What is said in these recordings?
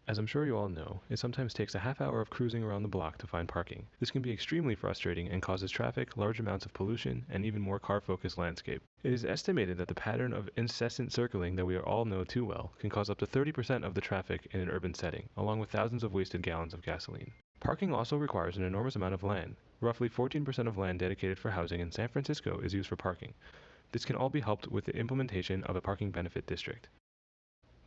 As I'm sure you all know, it sometimes takes a half hour of cruising around the block to find parking. This can be extremely frustrating and causes traffic, large amounts of pollution, and even more car-focused landscape. It is estimated that the pattern of incessant circling that we all know too well can cause up to 30% of the traffic in an urban setting, along with thousands of wasted gallons of gasoline. Parking also requires an enormous amount of land. Roughly 14% of land dedicated for housing in San Francisco is used for parking. This can all be helped with the implementation of a parking benefit district.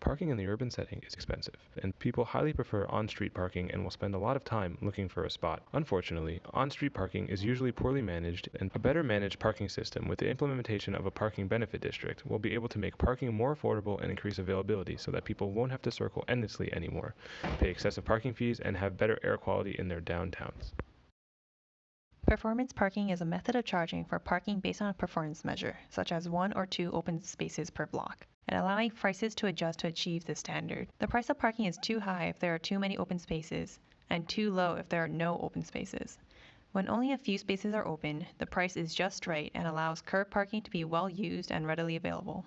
Parking in the urban setting is expensive, and people highly prefer on-street parking and will spend a lot of time looking for a spot. Unfortunately, on-street parking is usually poorly managed, and a better managed parking system with the implementation of a parking benefit district will be able to make parking more affordable and increase availability so that people won't have to circle endlessly anymore, pay excessive parking fees, and have better air quality in their downtowns. Performance parking is a method of charging for parking based on a performance measure, such as 1 or 2 open spaces per block, and allowing prices to adjust to achieve this standard. The price of parking is too high if there are too many open spaces, and too low if there are no open spaces. When only a few spaces are open, the price is just right and allows curb parking to be well used and readily available.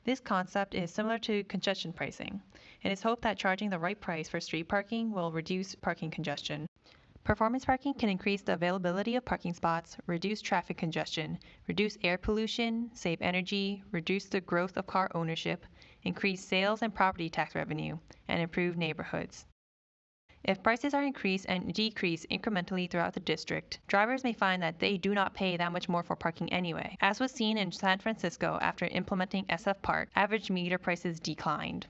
This concept is similar to congestion pricing. It is hoped that charging the right price for street parking will reduce parking congestion. Performance parking can increase the availability of parking spots, reduce traffic congestion, reduce air pollution, save energy, reduce the growth of car ownership, increase sales and property tax revenue, and improve neighborhoods. If prices are increased and decreased incrementally throughout the district, drivers may find that they do not pay that much more for parking anyway. As was seen in San Francisco after implementing SF Park, average meter prices declined.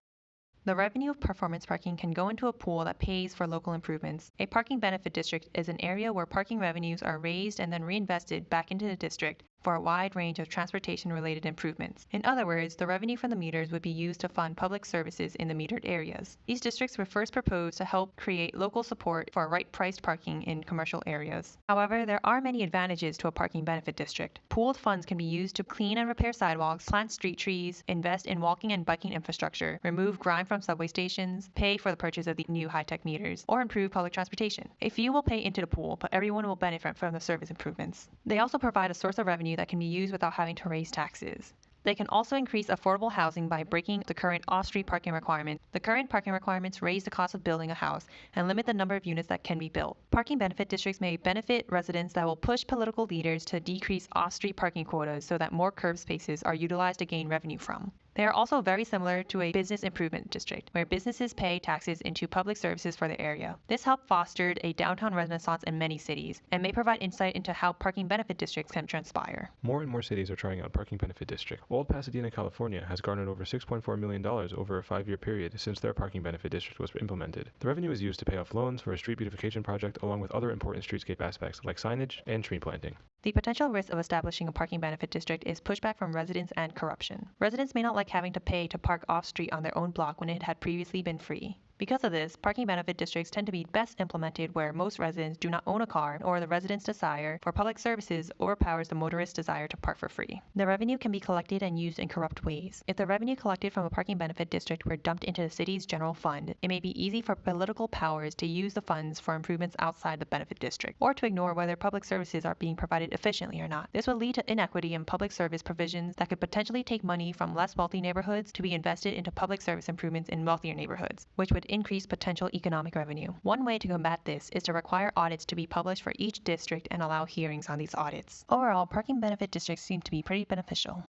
The revenue of performance parking can go into a pool that pays for local improvements. A parking benefit district is an area where parking revenues are raised and then reinvested back into the district for a wide range of transportation-related improvements. In other words, the revenue from the meters would be used to fund public services in the metered areas. These districts were first proposed to help create local support for right-priced parking in commercial areas. However, there are many advantages to a parking benefit district. Pooled funds can be used to clean and repair sidewalks, plant street trees, invest in walking and biking infrastructure, remove grime from subway stations, pay for the purchase of the new high-tech meters, or improve public transportation. A few will pay into the pool, but everyone will benefit from the service improvements. They also provide a source of revenue that can be used without having to raise taxes. They can also increase affordable housing by breaking the current off-street parking requirement. The current parking requirements raise the cost of building a house and limit the number of units that can be built. Parking benefit districts may benefit residents that will push political leaders to decrease off-street parking quotas so that more curb spaces are utilized to gain revenue from. They are also very similar to a business improvement district, where businesses pay taxes into public services for the area. This helped foster a downtown renaissance in many cities, and may provide insight into how parking benefit districts can transpire. More and more cities are trying out parking benefit district. Old Pasadena, California has garnered over $6.4 million over a 5-year period since their parking benefit district was implemented. The revenue is used to pay off loans for a street beautification project along with other important streetscape aspects like signage and tree planting. The potential risk of establishing a parking benefit district is pushback from residents and corruption. Residents may not like having to pay to park off-street on their own block when it had previously been free. Because of this, parking benefit districts tend to be best implemented where most residents do not own a car or the resident's desire for public services overpowers the motorist's desire to park for free. The revenue can be collected and used in corrupt ways. If the revenue collected from a parking benefit district were dumped into the city's general fund, it may be easy for political powers to use the funds for improvements outside the benefit district, or to ignore whether public services are being provided efficiently or not. This would lead to inequity in public service provisions that could potentially take money from less wealthy neighborhoods to be invested into public service improvements in wealthier neighborhoods, which would increase potential economic revenue. One way to combat this is to require audits to be published for each district and allow hearings on these audits. Overall, parking benefit districts seem to be pretty beneficial.